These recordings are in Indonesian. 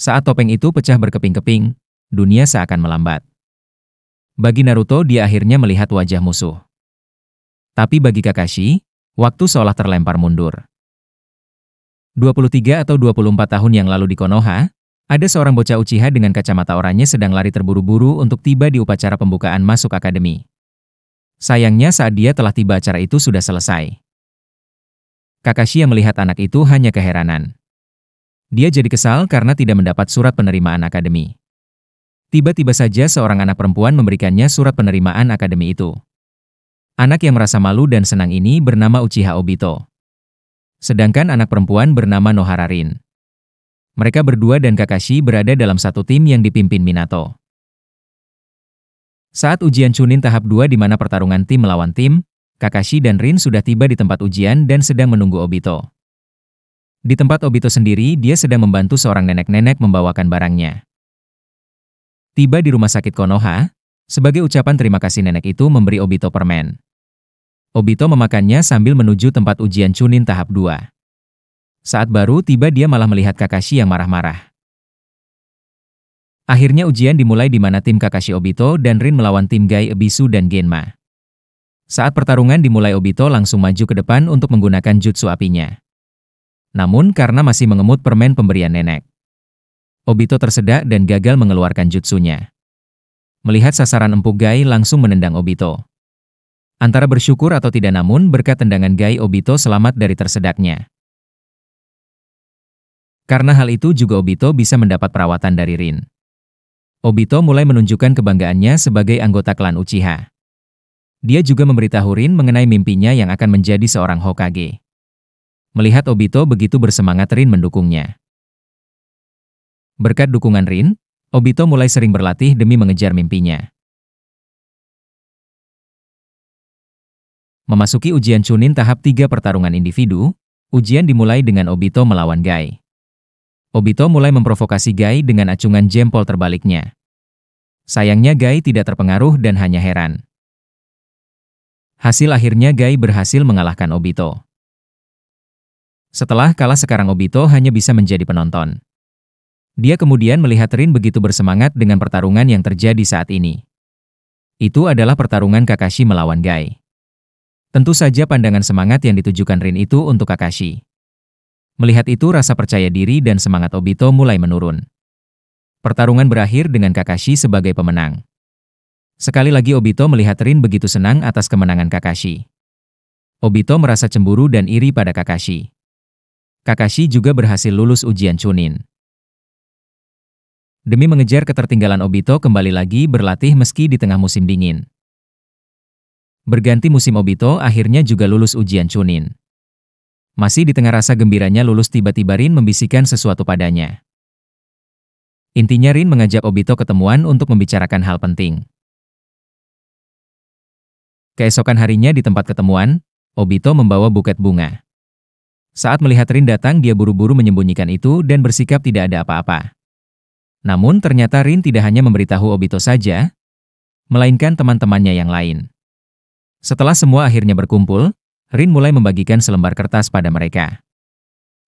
Saat topeng itu pecah berkeping-keping, dunia seakan melambat. Bagi Naruto, dia akhirnya melihat wajah musuh. Tapi bagi Kakashi, waktu seolah terlempar mundur. 23 atau 24 tahun yang lalu di Konoha, ada seorang bocah Uchiha dengan kacamata oranye sedang lari terburu-buru untuk tiba di upacara pembukaan masuk akademi. Sayangnya saat dia telah tiba acara itu sudah selesai. Kakashi yang melihat anak itu hanya keheranan. Dia jadi kesal karena tidak mendapat surat penerimaan akademi. Tiba-tiba saja seorang anak perempuan memberikannya surat penerimaan akademi itu. Anak yang merasa malu dan senang ini bernama Uchiha Obito. Sedangkan anak perempuan bernama Nohara Rin. Mereka berdua dan Kakashi berada dalam satu tim yang dipimpin Minato. Saat ujian Chunin tahap 2 di mana pertarungan tim melawan tim, Kakashi dan Rin sudah tiba di tempat ujian dan sedang menunggu Obito. Di tempat Obito sendiri, dia sedang membantu seorang nenek-nenek membawakan barangnya. Tiba di rumah sakit Konoha, sebagai ucapan terima kasih nenek itu memberi Obito permen. Obito memakannya sambil menuju tempat ujian Chunin tahap 2. Saat baru tiba dia malah melihat Kakashi yang marah-marah. Akhirnya ujian dimulai di mana tim Kakashi Obito dan Rin melawan tim Gai Ebisu dan Genma. Saat pertarungan dimulai Obito langsung maju ke depan untuk menggunakan jutsu apinya. Namun karena masih mengemut permen pemberian nenek, Obito tersedak dan gagal mengeluarkan jutsunya. Melihat sasaran empuk Gai langsung menendang Obito. Antara bersyukur atau tidak namun berkat tendangan Gai Obito selamat dari tersedaknya. Karena hal itu juga Obito bisa mendapat perawatan dari Rin. Obito mulai menunjukkan kebanggaannya sebagai anggota klan Uchiha. Dia juga memberitahu Rin mengenai mimpinya yang akan menjadi seorang Hokage. Melihat Obito begitu bersemangat, Rin mendukungnya. Berkat dukungan Rin, Obito mulai sering berlatih demi mengejar mimpinya. Memasuki ujian Chunin tahap 3 pertarungan individu, ujian dimulai dengan Obito melawan Gai. Obito mulai memprovokasi Gai dengan acungan jempol terbaliknya. Sayangnya Gai tidak terpengaruh dan hanya heran. Hasil akhirnya Gai berhasil mengalahkan Obito. Setelah kalah sekarang Obito hanya bisa menjadi penonton. Dia kemudian melihat Rin begitu bersemangat dengan pertarungan yang terjadi saat ini. Itu adalah pertarungan Kakashi melawan Gai. Tentu saja pandangan semangat yang ditujukan Rin itu untuk Kakashi. Melihat itu rasa percaya diri dan semangat Obito mulai menurun. Pertarungan berakhir dengan Kakashi sebagai pemenang. Sekali lagi Obito melihat Rin begitu senang atas kemenangan Kakashi. Obito merasa cemburu dan iri pada Kakashi. Kakashi juga berhasil lulus ujian Chunin. Demi mengejar ketertinggalan, Obito kembali lagi berlatih meski di tengah musim dingin. Berganti musim, Obito akhirnya juga lulus ujian Chunin. Masih di tengah rasa gembiranya lulus, tiba-tiba Rin membisikkan sesuatu padanya. Intinya Rin mengajak Obito ketemuan untuk membicarakan hal penting. Keesokan harinya di tempat ketemuan, Obito membawa buket bunga. Saat melihat Rin datang, dia buru-buru menyembunyikan itu dan bersikap tidak ada apa-apa. Namun ternyata Rin tidak hanya memberitahu Obito saja, melainkan teman-temannya yang lain. Setelah semua akhirnya berkumpul, Rin mulai membagikan selembar kertas pada mereka.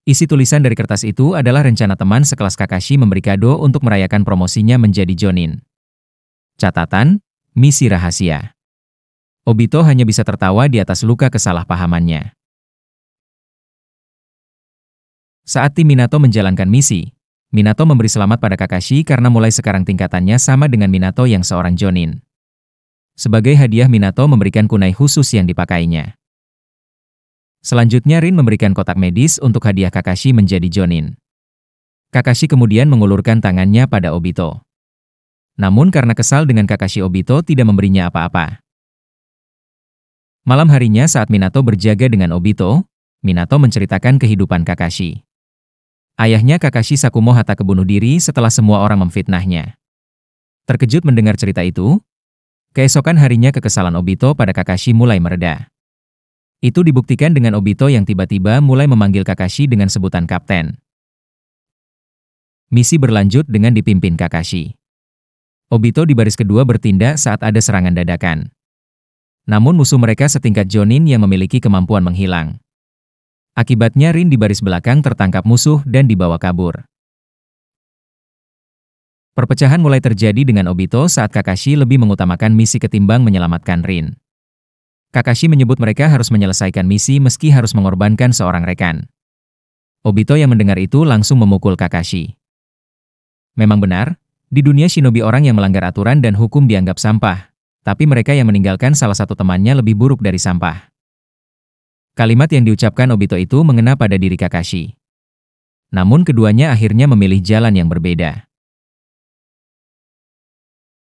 Isi tulisan dari kertas itu adalah rencana teman sekelas Kakashi memberi kado untuk merayakan promosinya menjadi Jonin. Catatan, misi rahasia. Obito hanya bisa tertawa di atas luka kesalahpahamannya. Saat tim Minato menjalankan misi, Minato memberi selamat pada Kakashi karena mulai sekarang tingkatannya sama dengan Minato yang seorang Jonin. Sebagai hadiah, Minato memberikan kunai khusus yang dipakainya. Selanjutnya Rin memberikan kotak medis untuk hadiah Kakashi menjadi Jonin. Kakashi kemudian mengulurkan tangannya pada Obito. Namun karena kesal dengan Kakashi, Obito tidak memberinya apa-apa. Malam harinya saat Minato berjaga dengan Obito, Minato menceritakan kehidupan Kakashi. Ayahnya Kakashi Sakumohata kebunuh diri setelah semua orang memfitnahnya. Terkejut mendengar cerita itu, keesokan harinya kekesalan Obito pada Kakashi mulai mereda. Itu dibuktikan dengan Obito yang tiba-tiba mulai memanggil Kakashi dengan sebutan Kapten. Misi berlanjut dengan dipimpin Kakashi. Obito di baris kedua bertindak saat ada serangan dadakan. Namun musuh mereka setingkat Jonin yang memiliki kemampuan menghilang. Akibatnya Rin di baris belakang tertangkap musuh dan dibawa kabur. Perpecahan mulai terjadi dengan Obito saat Kakashi lebih mengutamakan misi ketimbang menyelamatkan Rin. Kakashi menyebut mereka harus menyelesaikan misi meski harus mengorbankan seorang rekan. Obito yang mendengar itu langsung memukul Kakashi. Memang benar, di dunia shinobi orang yang melanggar aturan dan hukum dianggap sampah, tapi mereka yang meninggalkan salah satu temannya lebih buruk dari sampah. Kalimat yang diucapkan Obito itu mengena pada diri Kakashi. Namun keduanya akhirnya memilih jalan yang berbeda.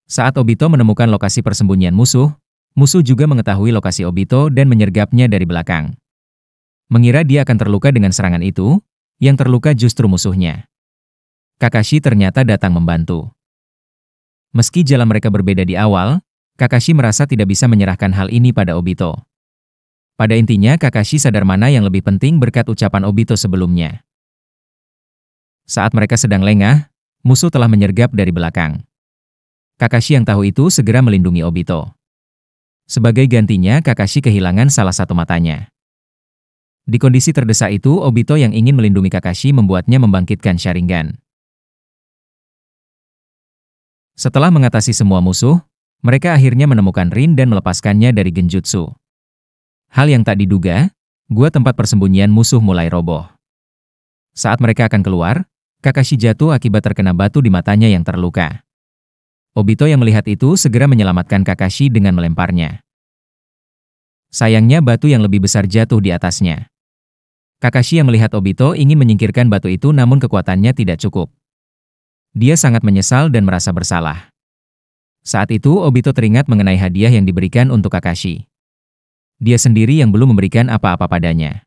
Saat Obito menemukan lokasi persembunyian musuh, musuh juga mengetahui lokasi Obito dan menyergapnya dari belakang. Mengira dia akan terluka dengan serangan itu, yang terluka justru musuhnya. Kakashi ternyata datang membantu. Meski jalan mereka berbeda di awal, Kakashi merasa tidak bisa menyerahkan hal ini pada Obito. Pada intinya Kakashi sadar mana yang lebih penting berkat ucapan Obito sebelumnya. Saat mereka sedang lengah, musuh telah menyergap dari belakang. Kakashi yang tahu itu segera melindungi Obito. Sebagai gantinya, Kakashi kehilangan salah satu matanya. Di kondisi terdesak itu, Obito yang ingin melindungi Kakashi membuatnya membangkitkan Sharingan. Setelah mengatasi semua musuh, mereka akhirnya menemukan Rin dan melepaskannya dari genjutsu. Hal yang tak diduga, gua tempat persembunyian musuh mulai roboh. Saat mereka akan keluar, Kakashi jatuh akibat terkena batu di matanya yang terluka. Obito yang melihat itu segera menyelamatkan Kakashi dengan melemparnya. Sayangnya batu yang lebih besar jatuh di atasnya. Kakashi yang melihat Obito ingin menyingkirkan batu itu namun kekuatannya tidak cukup. Dia sangat menyesal dan merasa bersalah. Saat itu Obito teringat mengenai hadiah yang diberikan untuk Kakashi. Dia sendiri yang belum memberikan apa-apa padanya.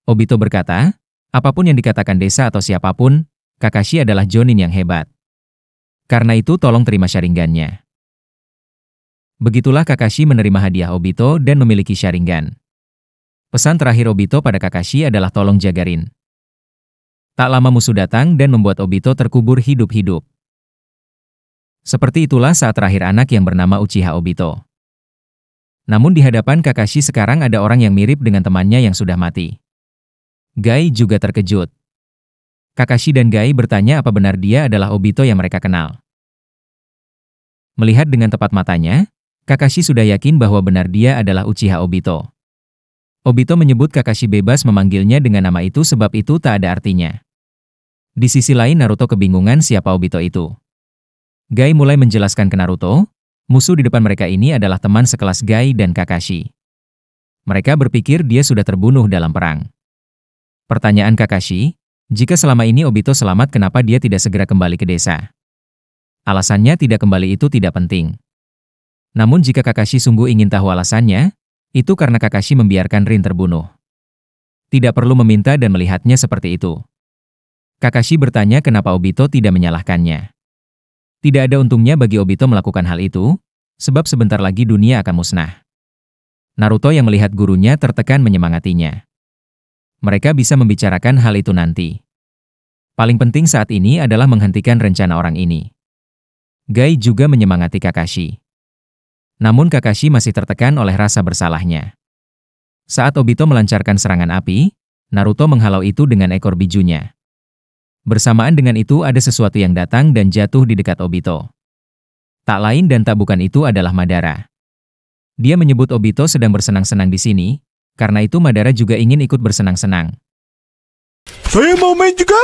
Obito berkata, apapun yang dikatakan desa atau siapapun, Kakashi adalah Jonin yang hebat. Karena itu tolong terima Sharingan-nya. Begitulah Kakashi menerima hadiah Obito dan memiliki Sharingan. Pesan terakhir Obito pada Kakashi adalah tolong jaga Rin. Tak lama musuh datang dan membuat Obito terkubur hidup-hidup. Seperti itulah saat terakhir anak yang bernama Uchiha Obito. Namun di hadapan Kakashi sekarang ada orang yang mirip dengan temannya yang sudah mati. Gai juga terkejut. Kakashi dan Gai bertanya apa benar dia adalah Obito yang mereka kenal. Melihat dengan tepat matanya, Kakashi sudah yakin bahwa benar dia adalah Uchiha Obito. Obito menyebut Kakashi bebas memanggilnya dengan nama itu sebab itu tak ada artinya. Di sisi lain Naruto kebingungan siapa Obito itu. Gai mulai menjelaskan ke Naruto, musuh di depan mereka ini adalah teman sekelas Gai dan Kakashi. Mereka berpikir dia sudah terbunuh dalam perang. Pertanyaan Kakashi, jika selama ini Obito selamat kenapa dia tidak segera kembali ke desa? Alasannya tidak kembali itu tidak penting. Namun jika Kakashi sungguh ingin tahu alasannya, itu karena Kakashi membiarkan Rin terbunuh. Tidak perlu meminta dan melihatnya seperti itu. Kakashi bertanya kenapa Obito tidak menyalahkannya. Tidak ada untungnya bagi Obito melakukan hal itu, sebab sebentar lagi dunia akan musnah. Naruto yang melihat gurunya tertekan menyemangatinya. Mereka bisa membicarakan hal itu nanti. Paling penting saat ini adalah menghentikan rencana orang ini. Gai juga menyemangati Kakashi. Namun Kakashi masih tertekan oleh rasa bersalahnya. Saat Obito melancarkan serangan api, Naruto menghalau itu dengan ekor bijunya. Bersamaan dengan itu ada sesuatu yang datang dan jatuh di dekat Obito. Tak lain dan tak bukan itu adalah Madara. Dia menyebut Obito sedang bersenang-senang di sini, karena itu Madara juga ingin ikut bersenang-senang. Saya mau main juga?